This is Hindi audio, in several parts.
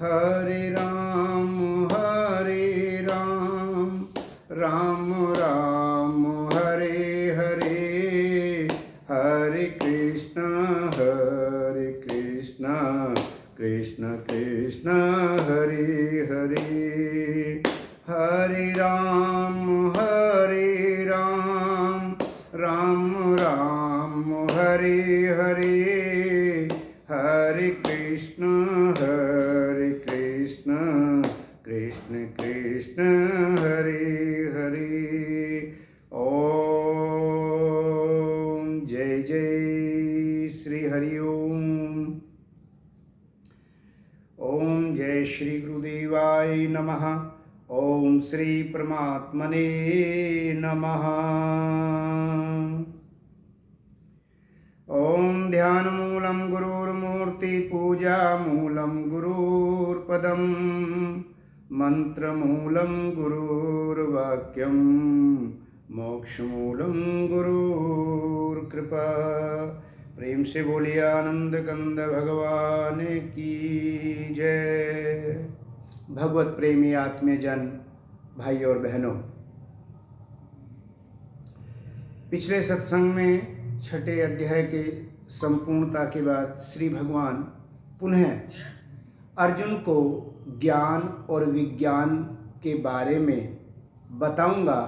हरे राम राम राम हरे हरे, हरे कृष्ण कृष्ण कृष्ण हरे हरे, हरे राम राम राम हरे हरे, हरे कृष्ण कृष्ण कृष्ण हरे हरे। ओम जय जय श्री हरि ओम। ओम जय श्री गुरुदेवाय नमः। ओम श्री परमात्मने नमः। ओम ध्यानमूलं गुरुर्मूर्ति पूजा मूलं गुरुर्पदं, मंत्रमूलं गुरुर्वाक्यं, मोक्षमूलं गुरुर्कृपा। प्रेम से बोलिए आनंद कंद भगवान की जय। भगवत प्रेमी आत्मजन भाई और बहनों, पिछले सत्संग में छठे अध्याय के संपूर्णता के बाद श्री भगवान पुनः अर्जुन को ज्ञान और विज्ञान के बारे में बताऊंगा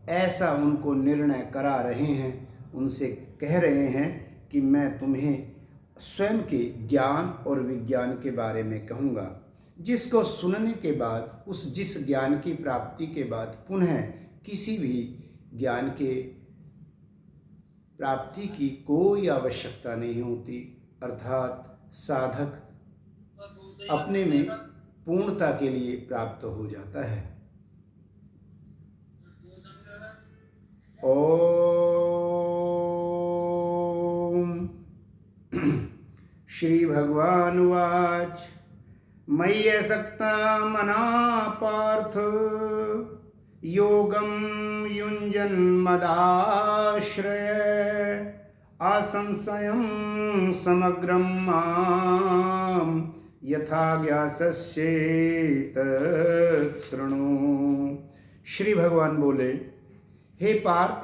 ऐसा उनको निर्णय करा रहे हैं। उनसे कह रहे हैं कि मैं तुम्हें स्वयं के ज्ञान और विज्ञान के बारे में कहूँगा, जिसको सुनने के बाद, उस जिस ज्ञान की प्राप्ति के बाद पुनः किसी भी ज्ञान के प्राप्ति की कोई आवश्यकता नहीं होती, अर्थात साधक अपने में पूर्णता के लिए प्राप्त हो जाता है। ओम श्री भगवान उवाच मयि असक्ता मना पार्थ, योगं युञ्जन्मदाश्रय, असंशयं समग्रं मां, यथा ज्ञास्येत् तत्शृणु। श्री भगवान बोले, हे पार्थ,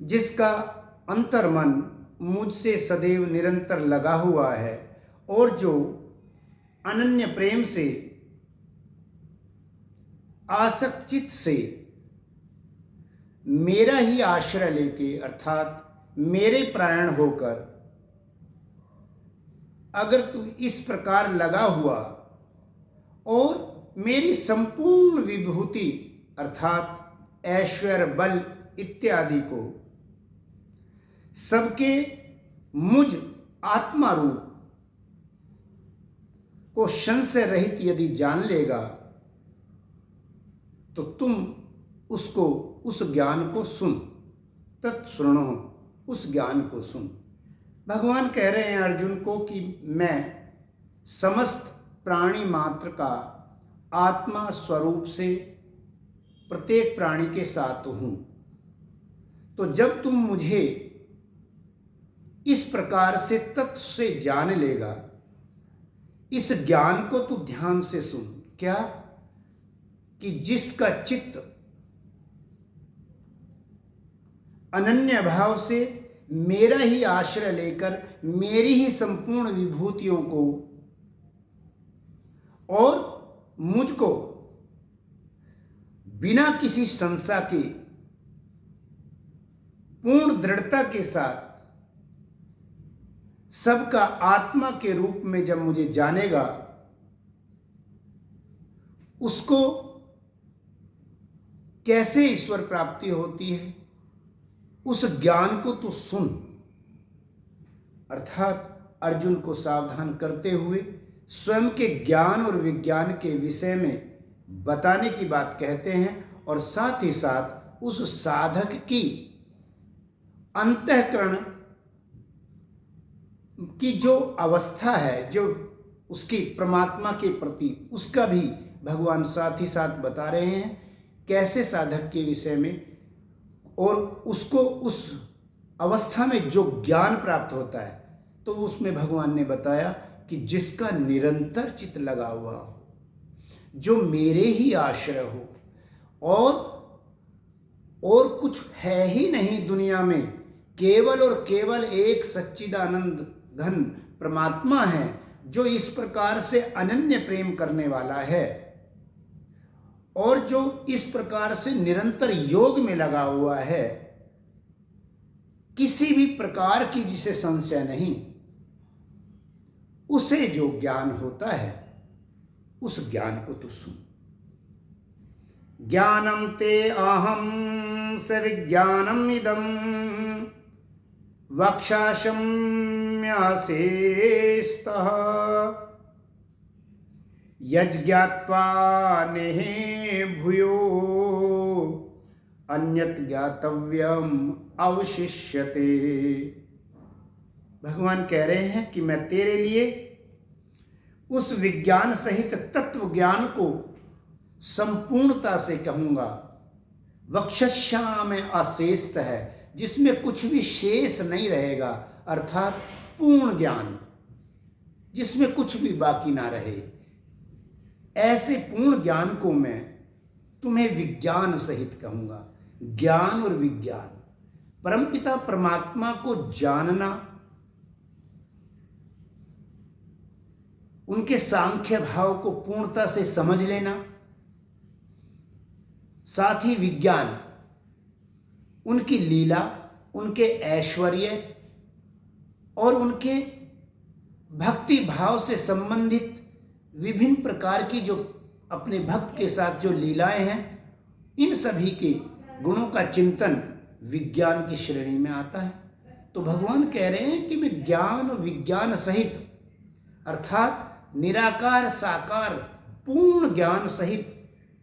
जिसका अंतर्मन मुझसे सदैव निरंतर लगा हुआ है और जो अनन्य प्रेम से आसक्त चित्त से मेरा ही आश्रय लेके, अर्थात मेरे प्राण होकर अगर तू इस प्रकार लगा हुआ और मेरी संपूर्ण विभूति अर्थात ऐश्वर्य बल इत्यादि को सबके मुझ आत्मा रूप को संशय रहित यदि जान लेगा तो तुम उसको, उस ज्ञान को सुन, तत्शृणु, उस ज्ञान को सुन। भगवान कह रहे हैं अर्जुन को कि मैं समस्त प्राणी मात्र का आत्मा स्वरूप से प्रत्येक प्राणी के साथ हूं। तो जब तुम मुझे इस प्रकार से तत्व से जान लेगा, इस ज्ञान को तू ध्यान से सुन। क्या? कि जिसका चित्त अनन्य भाव से मेरा ही आश्रय लेकर मेरी ही संपूर्ण विभूतियों को और मुझको बिना किसी संशय के पूर्ण दृढ़ता के साथ सबका आत्मा के रूप में जब मुझे जानेगा, उसको कैसे ईश्वर प्राप्ति होती है, उस ज्ञान को तू सुन। अर्थात अर्जुन को सावधान करते हुए स्वयं के ज्ञान और विज्ञान के विषय में बताने की बात कहते हैं और साथ ही साथ उस साधक की अंतःकरण की जो अवस्था है, जो उसकी परमात्मा के प्रति, उसका भी भगवान साथ ही साथ बता रहे हैं कैसे साधक के विषय में, और उसको उस अवस्था में जो ज्ञान प्राप्त होता है तो उसमें भगवान ने बताया कि जिसका निरंतर चित्त लगा हुआ हो, जो मेरे ही आश्रय हो और कुछ है ही नहीं दुनिया में, केवल और केवल एक सच्चिदानंद घन परमात्मा है जो इस प्रकार से अनन्य प्रेम करने वाला है और जो इस प्रकार से निरंतर योग में लगा हुआ है, किसी भी प्रकार की जिसे संशय नहीं, उसे जो ज्ञान होता है उस ज्ञान को तो सुन। ज्ञानम ते अहम स विज्ञानम इदम वक्षाशम्यासेस्तः यज्ञात्वा नेहे भूयो अन्यत ज्ञातव्यम अवशिष्यते। भगवान कह रहे हैं कि मैं तेरे लिए उस विज्ञान सहित तत्व ज्ञान को संपूर्णता से कहूंगा। वक्षस्या में अशेषत है, जिसमें कुछ भी शेष नहीं रहेगा, अर्थात पूर्ण ज्ञान जिसमें कुछ भी बाकी ना रहे। ऐसे पूर्ण ज्ञान को मैं तुम्हें विज्ञान सहित कहूंगा। ज्ञान और विज्ञान, परमपिता परमात्मा को जानना, उनके सांख्य भाव को पूर्णता से समझ लेना, साथ ही विज्ञान, उनकी लीला, उनके ऐश्वर्य और उनके भक्ति भाव से संबंधित विभिन्न प्रकार की जो अपने भक्त के साथ जो लीलाएं हैं, इन सभी के गुणों का चिंतन विज्ञान की श्रेणी में आता है। तो भगवान कह रहे हैं कि मैं ज्ञान और विज्ञान सहित, अर्थात निराकार साकार पूर्ण ज्ञान सहित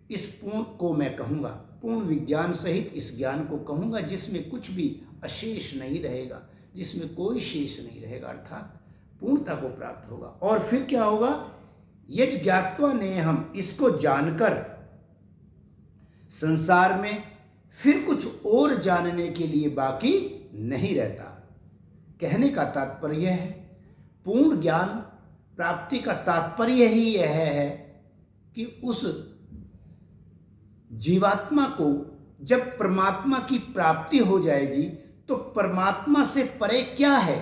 इस पूर्ण को मैं कहूँगा, पूर्ण विज्ञान सहित इस ज्ञान को कहूँगा, जिसमें कुछ भी अशेष नहीं रहेगा, जिसमें कोई शेष नहीं रहेगा, अर्थात पूर्णता को प्राप्त होगा। और फिर क्या होगा? यज ज्ञात्वा ने, हम इसको जानकर संसार में फिर कुछ और जानने के लिए बाकी नहीं रहता। कहने का तात्पर्य है, पूर्ण ज्ञान प्राप्ति का तात्पर्य ही यह है कि उस जीवात्मा को जब परमात्मा की प्राप्ति हो जाएगी तो परमात्मा से परे क्या है,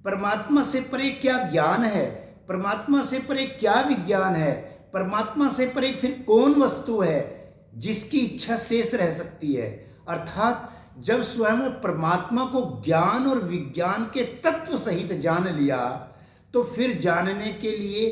परमात्मा से परे क्या ज्ञान है, परमात्मा से परे क्या विज्ञान है, परमात्मा से परे फिर कौन वस्तु है जिसकी इच्छा शेष रह सकती है। अर्थात जब स्वयं परमात्मा को ज्ञान और विज्ञान के तत्व सहित जान लिया तो फिर जानने के लिए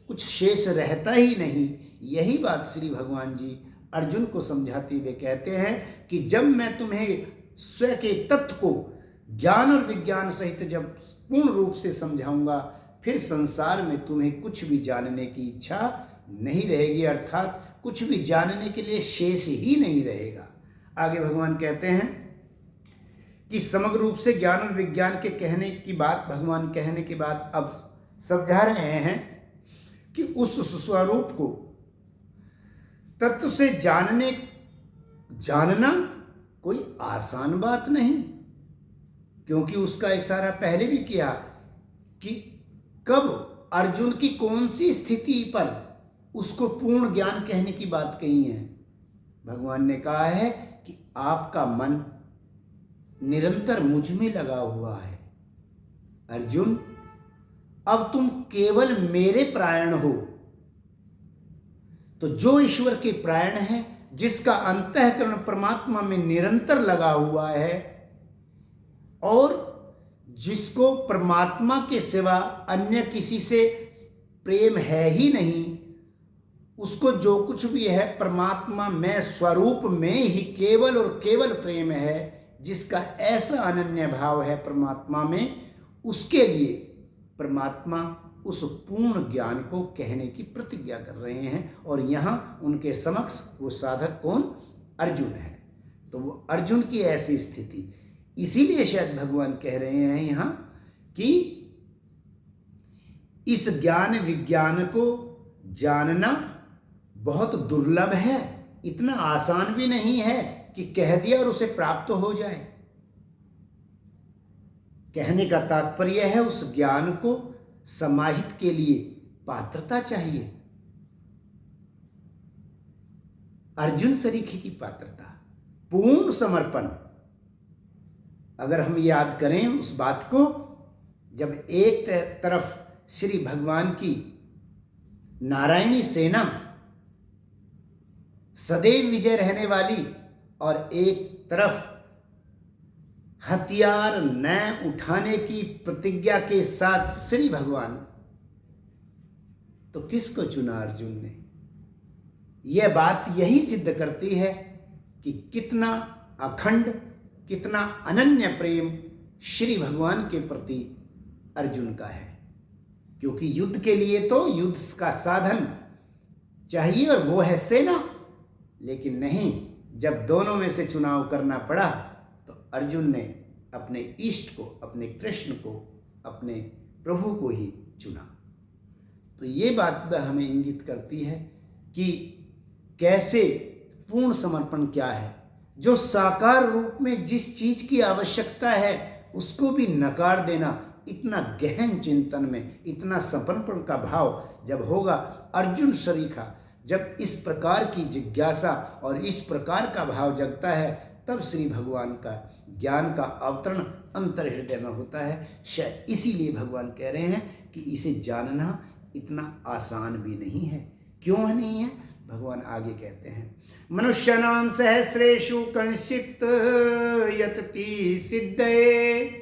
कुछ शेष रहता ही नहीं। यही बात श्री भगवान जी अर्जुन को समझाते हुए कहते हैं कि जब मैं तुम्हें स्वयं के तत्व को ज्ञान और विज्ञान सहित जब पूर्ण रूप से समझाऊंगा, फिर संसार में तुम्हें कुछ भी जानने की इच्छा नहीं रहेगी, अर्थात कुछ भी जानने के लिए शेष ही नहीं रहेगा। आगे भगवान कहते हैं कि समग्र रूप से ज्ञान और विज्ञान के कहने की बात, भगवान कहने के बाद अब समझा रहे हैं कि उस स्वरूप को तत्व से जानना कोई आसान बात नहीं, क्योंकि उसका इशारा पहले भी किया कि कब अर्जुन की कौन सी स्थिति पर उसको पूर्ण ज्ञान कहने की बात कही है। भगवान ने कहा है कि आपका मन निरंतर मुझ में लगा हुआ है। अर्जुन, अब तुम केवल मेरे प्राण हो। तो जो ईश्वर के प्राण है, जिसका अंतःकरण परमात्मा में निरंतर लगा हुआ है और जिसको परमात्मा के सिवा अन्य किसी से प्रेम है ही नहीं, उसको जो कुछ भी है परमात्मा में स्वरूप में ही केवल और केवल प्रेम है, जिसका ऐसा अनन्य भाव है परमात्मा में, उसके लिए परमात्मा उस पूर्ण ज्ञान को कहने की प्रतिज्ञा कर रहे हैं। और यहाँ उनके समक्ष वो साधक कौन? अर्जुन है। तो वो अर्जुन की ऐसी स्थिति, इसीलिए शायद भगवान कह रहे हैं यहाँ कि इस ज्ञान विज्ञान को जानना बहुत दुर्लभ है, इतना आसान भी नहीं है कि कह दिया और उसे प्राप्त हो जाए। कहने का तात्पर्य है उस ज्ञान को समाहित के लिए पात्रता चाहिए। अर्जुन सरीखे की पात्रता, पूर्ण समर्पण। अगर हम याद करें उस बात को, जब एक तरफ श्री भगवान की नारायणी सेना सदैव विजय रहने वाली और एक तरफ हथियार न उठाने की प्रतिज्ञा के साथ श्री भगवान, तो किसको चुना अर्जुन ने? यह बात यही सिद्ध करती है कि कितना अखंड, कितना अनन्य प्रेम श्री भगवान के प्रति अर्जुन का है। क्योंकि युद्ध के लिए तो युद्ध का साधन चाहिए और वो है सेना, लेकिन नहीं, जब दोनों में से चुनाव करना पड़ा तो अर्जुन ने अपने इष्ट को, अपने कृष्ण को, अपने प्रभु को ही चुना। तो ये बात हमें इंगित करती है कि कैसे पूर्ण समर्पण क्या है, जो साकार रूप में जिस चीज की आवश्यकता है उसको भी नकार देना। इतना गहन चिंतन में इतना समर्पण का भाव जब होगा, अर्जुन सरीखा जब इस प्रकार की जिज्ञासा और इस प्रकार का भाव जगता है, तब श्री भगवान का ज्ञान का अवतरण अंतर हृदय में होता है। शायद इसीलिए भगवान कह रहे हैं कि इसे जानना इतना आसान भी नहीं है। क्यों नहीं है? भगवान आगे कहते हैं, मनुष्याणां सहस्रेषु कंश्चित् यतति सिद्धये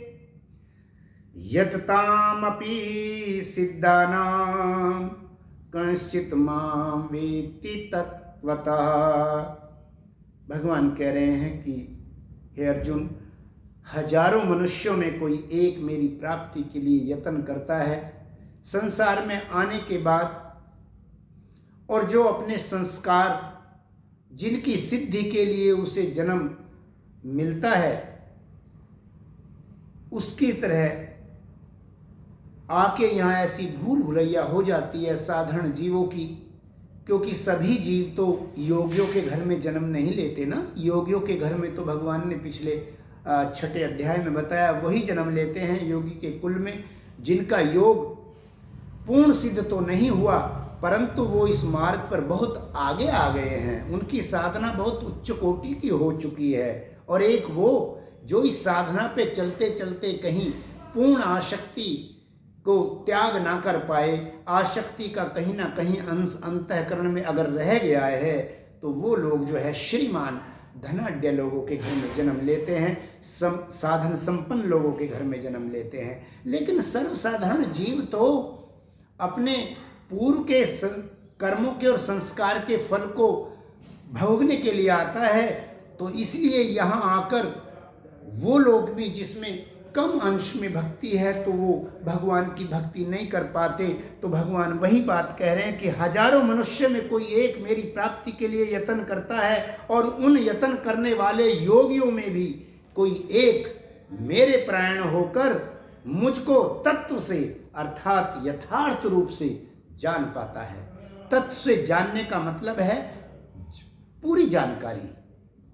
यततामपि सिद्धानां कंश्चित् मां वेत्ति तत्त्वतः। भगवान कह रहे हैं कि हे अर्जुन, हजारों मनुष्यों में कोई एक मेरी प्राप्ति के लिए यत्न करता है संसार में आने के बाद, और जो अपने संस्कार जिनकी सिद्धि के लिए उसे जन्म मिलता है उसकी तरह आके यहाँ ऐसी भूल भुलैया हो जाती है साधारण जीवों की। क्योंकि सभी जीव तो योगियों के घर में जन्म नहीं लेते ना। योगियों के घर में तो भगवान ने पिछले 6 अध्याय में बताया, वही जन्म लेते हैं योगी के कुल में, जिनका योग पूर्ण सिद्ध तो नहीं हुआ परंतु वो इस मार्ग पर बहुत आगे आ गए हैं। उनकी साधना बहुत उच्च कोटि की हो चुकी है। और एक वो जो इस साधना पे चलते चलते कहीं पूर्ण आसक्ति को त्याग ना कर पाए, आसक्ति का कहीं ना कहीं अंश अंतःकरण में अगर रह गया है, तो वो लोग जो है श्रीमान धनाढ्य लोगों के घर में जन्म लेते हैं, साधन संपन्न लोगों के घर में जन्म लेते हैं। लेकिन सर्वसाधारण जीव तो अपने पूर्व के कर्मों के और संस्कार के फल को भोगने के लिए आता है। तो इसलिए यहाँ आकर वो लोग भी जिसमें कम अंश में भक्ति है तो वो भगवान की भक्ति नहीं कर पाते। तो भगवान वही बात कह रहे हैं कि हजारों मनुष्य में कोई एक मेरी प्राप्ति के लिए यत्न करता है, और उन यत्न करने वाले योगियों में भी कोई एक मेरे परायण होकर मुझको तत्व से अर्थात यथार्थ रूप से जान पाता है। तत्व से जानने का मतलब है पूरी जानकारी,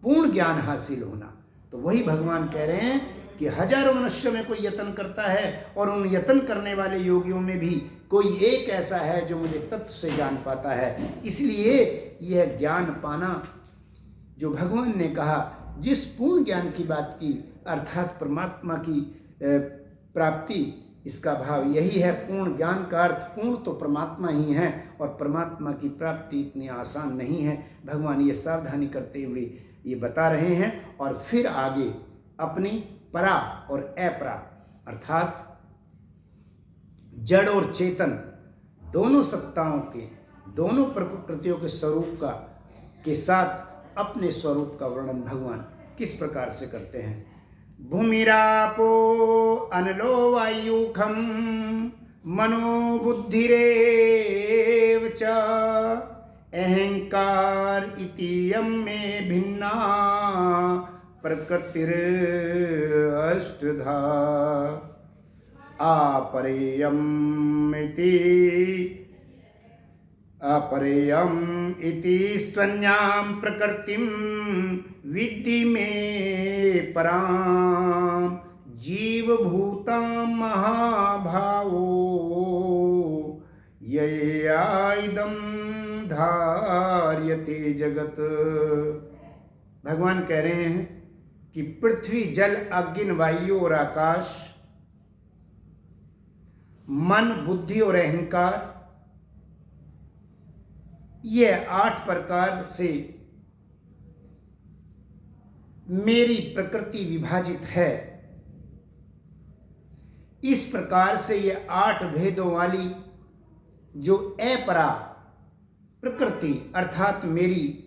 पूर्ण ज्ञान हासिल होना। तो वही भगवान कह रहे हैं कि हजारों मनुष्यों में कोई यत्न करता है और उन यत्न करने वाले योगियों में भी कोई एक ऐसा है जो मुझे तत्व से जान पाता है। इसलिए यह ज्ञान पाना जो भगवान ने कहा, जिस पूर्ण ज्ञान की बात की अर्थात परमात्मा की प्राप्ति, इसका भाव यही है। पूर्ण ज्ञान का अर्थ पूर्ण तो परमात्मा ही है, और परमात्मा की प्राप्ति इतनी आसान नहीं है। भगवान ये सावधानी करते हुए ये बता रहे हैं। और फिर आगे अपनी परा और अपरा अर्थात जड़ और चेतन दोनों सत्ताओं के, दोनों प्रकृतियों के स्वरूप का के साथ अपने स्वरूप का वर्णन भगवान किस प्रकार से करते हैं। भूमिरापो अनलो वायुखम मनो बुद्धिरेव च अहंकार इतियम में भिन्ना प्रकृतिर अष्टधा अपरेयम इति स्त्वन्यां प्रकृतिं विद्धि मे परां जीवभूतां महाभावो ययाइदं धार्यते जगत। भगवान कह रहे हैं कि पृथ्वी, जल, अग्नि, वायु और आकाश, मन, बुद्धि और अहंकार, ये 8 प्रकार से मेरी प्रकृति विभाजित है। इस प्रकार से ये 8 भेदों वाली जो अपरा प्रकृति अर्थात मेरी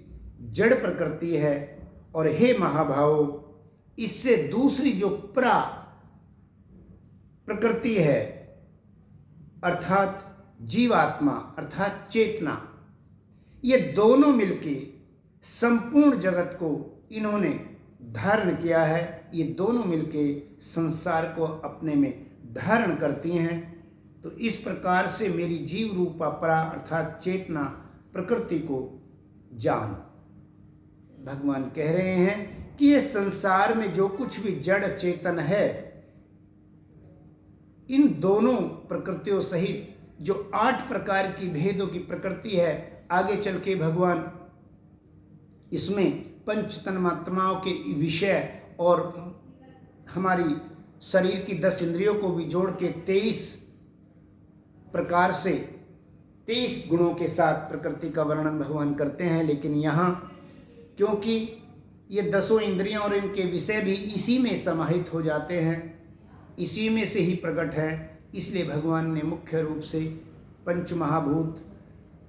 जड़ प्रकृति है, और हे महाभावो, इससे दूसरी जो परा प्रकृति है अर्थात जीवात्मा अर्थात चेतना, ये दोनों मिलके संपूर्ण जगत को इन्होंने धारण किया है। ये दोनों मिलके संसार को अपने में धारण करती हैं। तो इस प्रकार से मेरी जीव रूपा परा अर्थात चेतना प्रकृति को जान। भगवान कह रहे हैं कि ये संसार में जो कुछ भी जड़ चेतन है, इन दोनों प्रकृतियों सहित जो 8 प्रकार की भेदों की प्रकृति है, आगे चल के भगवान इसमें पंच तन्मात्राओं के विषय और हमारी शरीर की 10 इंद्रियों को भी जोड़ के 23 प्रकार से 23 गुणों के साथ प्रकृति का वर्णन भगवान करते हैं। लेकिन यहाँ क्योंकि ये 10 इंद्रियां और इनके विषय भी इसी में समाहित हो जाते हैं, इसी में से ही प्रकट है, इसलिए भगवान ने मुख्य रूप से पंच महाभूत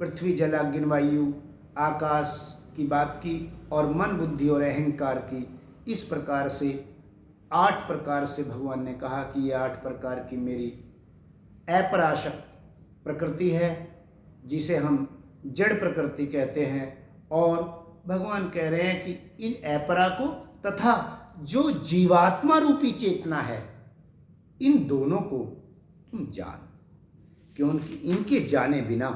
पृथ्वी, जल, अग्नि, वायु, आकाश की बात की और मन, बुद्धि और अहंकार की। इस प्रकार से 8 प्रकार से भगवान ने कहा कि ये 8 प्रकार की मेरी अपराशक प्रकृति है, जिसे हम जड़ प्रकृति कहते हैं। और भगवान कह रहे हैं कि इन अपरा को तथा जो जीवात्मा रूपी चेतना है, इन दोनों को तुम जान, क्योंकि इनके जाने बिना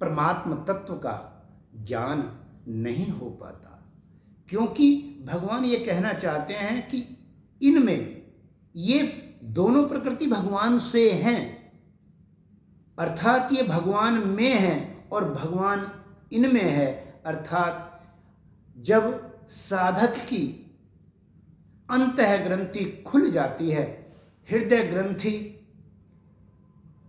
परमात्म तत्व का ज्ञान नहीं हो पाता। क्योंकि भगवान ये कहना चाहते हैं कि इनमें ये दोनों प्रकृति भगवान से हैं, अर्थात ये भगवान में हैं और भगवान इनमें है। अर्थात जब साधक की अंतः ग्रंथि खुल जाती है, हृदय ग्रंथि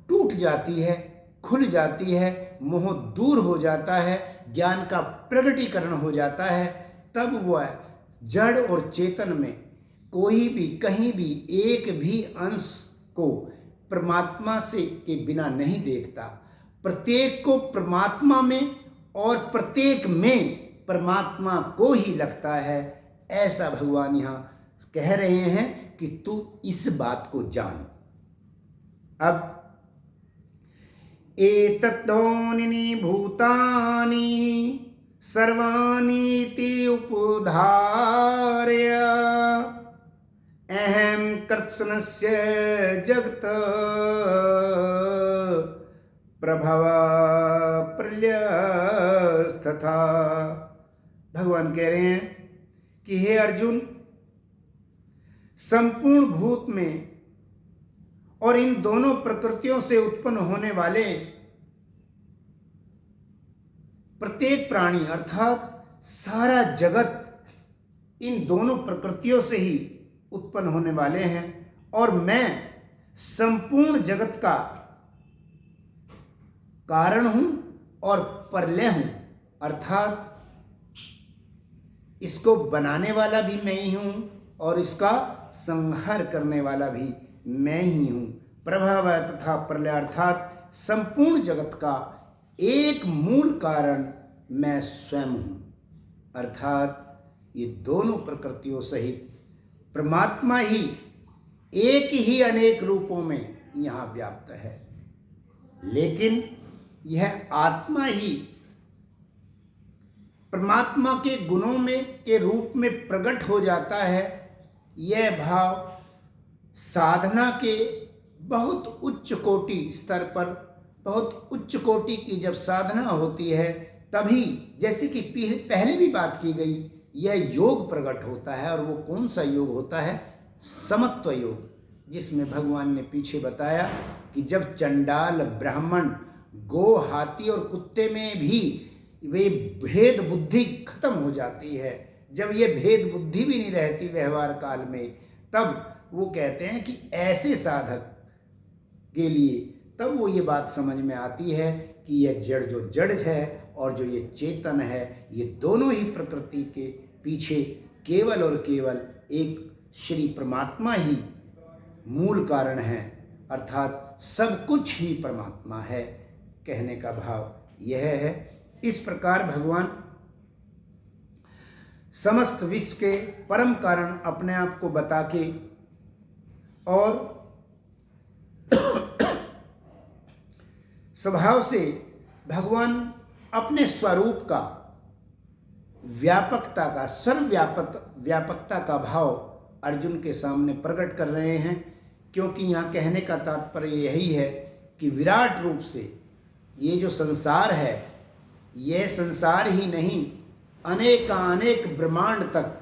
टूट जाती है, खुल जाती है, मोह दूर हो जाता है, ज्ञान का प्रगटीकरण हो जाता है, तब वह जड़ और चेतन में कोई भी कहीं भी एक भी अंश को परमात्मा से के बिना नहीं देखता। प्रत्येक को परमात्मा में और प्रत्येक में परमात्मा को ही लगता है। ऐसा भगवान यहाँ कह रहे हैं कि तू इस बात को जान। अब एतद्योनिनि भूतानि सर्वानीति उपधार्य अहम कृत्स्नस्य जगत प्रभव प्रलयस्तथा। भगवान कह रहे हैं कि हे अर्जुन, संपूर्ण भूत में और इन दोनों प्रकृतियों से उत्पन्न होने वाले प्रत्येक प्राणी अर्थात सारा जगत इन दोनों प्रकृतियों से ही उत्पन्न होने वाले हैं, और मैं संपूर्ण जगत का कारण हूं और प्रलय हूं। अर्थात इसको बनाने वाला भी मैं ही हूं और इसका संहार करने वाला भी मैं ही हूं। प्रभाव तथा प्रलय अर्थात संपूर्ण जगत का एक मूल कारण मैं स्वयं हूं। अर्थात ये दोनों प्रकृतियों सहित परमात्मा ही एक ही अनेक रूपों में यहाँ व्याप्त है, लेकिन यह आत्मा ही परमात्मा के गुणों में के रूप में प्रकट हो जाता है। यह भाव साधना के बहुत उच्च कोटि स्तर पर, बहुत उच्च कोटि की जब साधना होती है, तभी जैसे कि पहले भी बात की गई, यह योग प्रकट होता है। और वो कौन सा योग होता है? समत्व योग, जिसमें भगवान ने पीछे बताया कि जब चंडाल ब्राह्मण गो हाथी और कुत्ते में भी वे भेद बुद्धि खत्म हो जाती है, जब ये भेद बुद्धि भी नहीं रहती व्यवहार काल में, तब वो कहते हैं कि ऐसे साधक के लिए तब वो ये बात समझ में आती है कि यह जड़ जो जड़ है और जो ये चेतन है, ये दोनों ही प्रकृति के पीछे केवल और केवल एक श्री परमात्मा ही मूल कारण है, अर्थात सब कुछ ही परमात्मा है। कहने का भाव यह है। इस प्रकार भगवान समस्त विश्व के परम कारण अपने आप को बता के और स्वभाव से भगवान अपने स्वरूप का व्यापकता का व्यापकता का भाव अर्जुन के सामने प्रकट कर रहे हैं, क्योंकि यहाँ कहने का तात्पर्य यही है कि विराट रूप से ये जो संसार है, यह संसार ही नहीं, अनेक ब्रह्मांड तक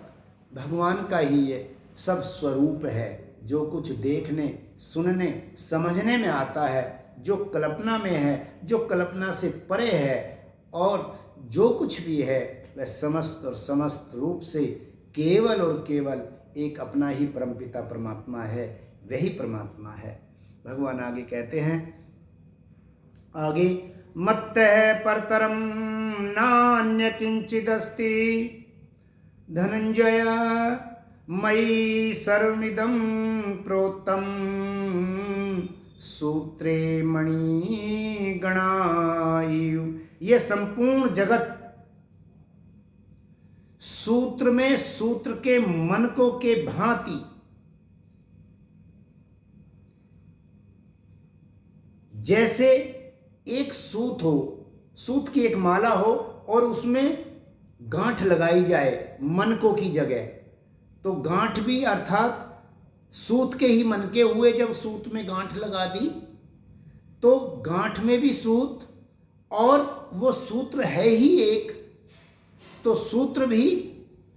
भगवान का ही ये सब स्वरूप है। जो कुछ देखने सुनने समझने में आता है, जो कल्पना में है, जो कल्पना से परे है, और जो कुछ भी है वह समस्त और समस्त रूप से केवल और केवल एक अपना ही परमपिता परमात्मा है, वही परमात्मा है। भगवान आगे कहते हैं, आगे मत्तः परतरम नान्य किंचिदस्ति धनंजय मयि सर्वमिदं प्रोक्तम सूत्रे मणि गणायु। ये संपूर्ण जगत सूत्र में सूत्र के मनकों के भांति जैसे एक सूत हो, सूत की एक माला हो और उसमें गांठ लगाई जाए मनकों की जगह, तो गांठ भी अर्थात सूत के ही मनके हुए। जब सूत में गांठ लगा दी तो गांठ में भी सूत, और वो सूत्र है ही एक, तो सूत्र भी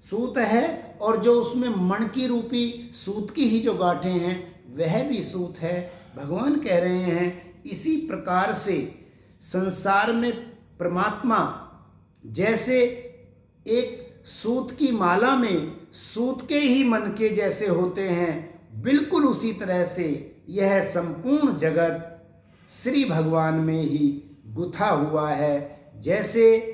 सूत है, और जो उसमें मणकी रूपी सूत की ही जो गांठें हैं वह भी सूत है। भगवान कह रहे हैं इसी प्रकार से संसार में परमात्मा जैसे एक सूत की माला में सूत के ही मनके जैसे होते हैं, बिल्कुल उसी तरह से यह संपूर्ण जगत श्री भगवान में ही गुथा हुआ है। जैसे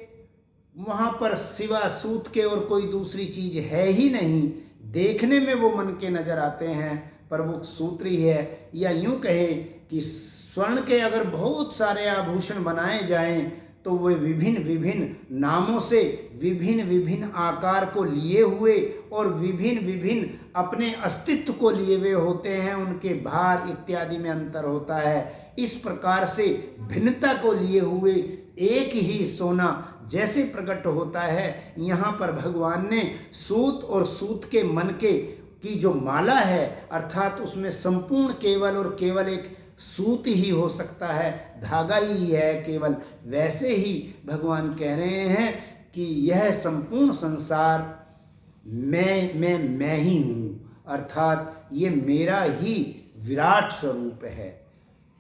वहाँ पर सिवा सूत के और कोई दूसरी चीज है ही नहीं, देखने में वो मनके नजर आते हैं पर वो सूत्र ही है। या यूं कहे कि स्वर्ण के अगर बहुत सारे आभूषण बनाए जाएं तो वे विभिन्न विभिन्न नामों से विभिन्न विभिन्न आकार को लिए हुए और विभिन्न विभिन्न अपने अस्तित्व को लिए हुए होते हैं, उनके भार इत्यादि में अंतर होता है। इस प्रकार से भिन्नता को लिए हुए एक ही सोना जैसे प्रकट होता है, यहाँ पर भगवान ने सूत और सूत के मनके की जो माला है, अर्थात उसमें संपूर्ण केवल और केवल एक सूत ही हो सकता है, धागा ही है केवल, वैसे ही भगवान कह रहे हैं कि यह संपूर्ण संसार मैं ही हूँ, अर्थात ये मेरा ही विराट स्वरूप है।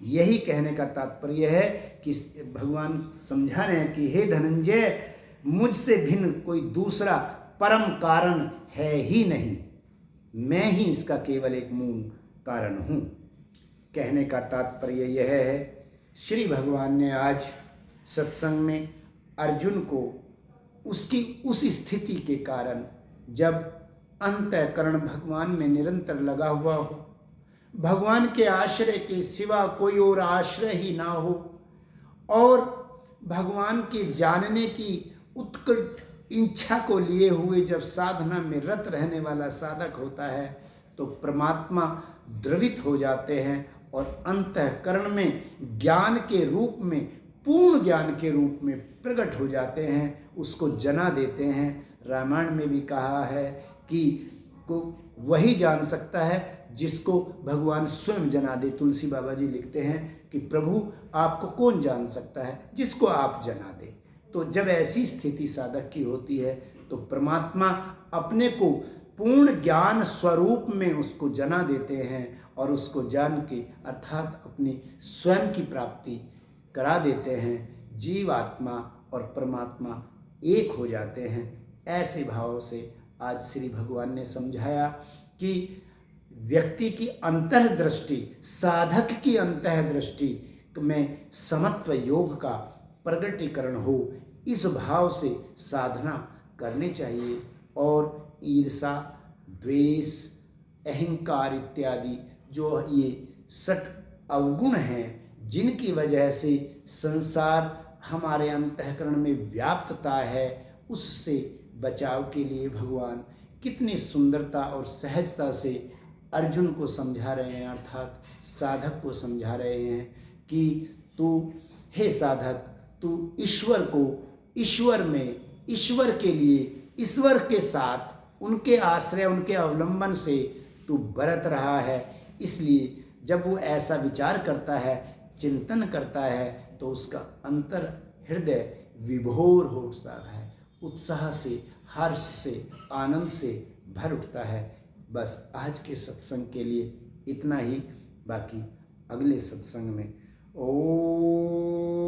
यही कहने का तात्पर्य है कि भगवान समझा रहे हैं कि हे धनंजय, मुझसे भिन्न कोई दूसरा परम कारण है ही नहीं, मैं ही इसका केवल एक मूल कारण हूँ। कहने का तात्पर्य यह है, श्री भगवान ने आज सत्संग में अर्जुन को उसकी उस स्थिति के कारण, जब अंतःकरण भगवान में निरंतर लगा हुआ हो, भगवान के आश्रय के सिवा कोई और आश्रय ही ना हो, और भगवान के जानने की उत्कट इच्छा को लिए हुए जब साधना में रत रहने वाला साधक होता है तो परमात्मा द्रवित हो जाते हैं और अंतःकरण में ज्ञान के रूप में, पूर्ण ज्ञान के रूप में प्रकट हो जाते हैं, उसको जना देते हैं। रामायण में भी कहा है कि को वही जान सकता है जिसको भगवान स्वयं जना दे। तुलसी बाबा जी लिखते हैं कि प्रभु आपको कौन जान सकता है, जिसको आप जना दे। तो जब ऐसी स्थिति साधक की होती है तो परमात्मा अपने को पूर्ण ज्ञान स्वरूप में उसको जना देते हैं और उसको जान के अर्थात अपनी स्वयं की प्राप्ति करा देते हैं। जीव आत्मा और परमात्मा एक हो जाते हैं। ऐसे भाव से आज श्री भगवान ने समझाया कि व्यक्ति की अंतर्दृष्टि, साधक की अंतर्दृष्टि में समत्व योग का प्रगटीकरण हो, इस भाव से साधना करनी चाहिए। और ईर्षा, द्वेष, अहंकार इत्यादि जो ये 6 अवगुण हैं, जिनकी वजह से संसार हमारे अंतःकरण में व्याप्तता है, उससे बचाव के लिए भगवान कितनी सुंदरता और सहजता से अर्जुन को समझा रहे हैं, अर्थात साधक को समझा रहे हैं कि तू, हे साधक, तू ईश्वर को, ईश्वर में, ईश्वर के लिए, ईश्वर के साथ, उनके आश्रय, उनके अवलंबन से तू बरत रहा है। इसलिए जब वो ऐसा विचार करता है, चिंतन करता है, तो उसका अंतर हृदय विभोर हो उठता है, उत्साह से, हर्ष से, आनंद से भर उठता है। बस आज के सत्संग के लिए इतना ही, बाकी अगले सत्संग में। ओम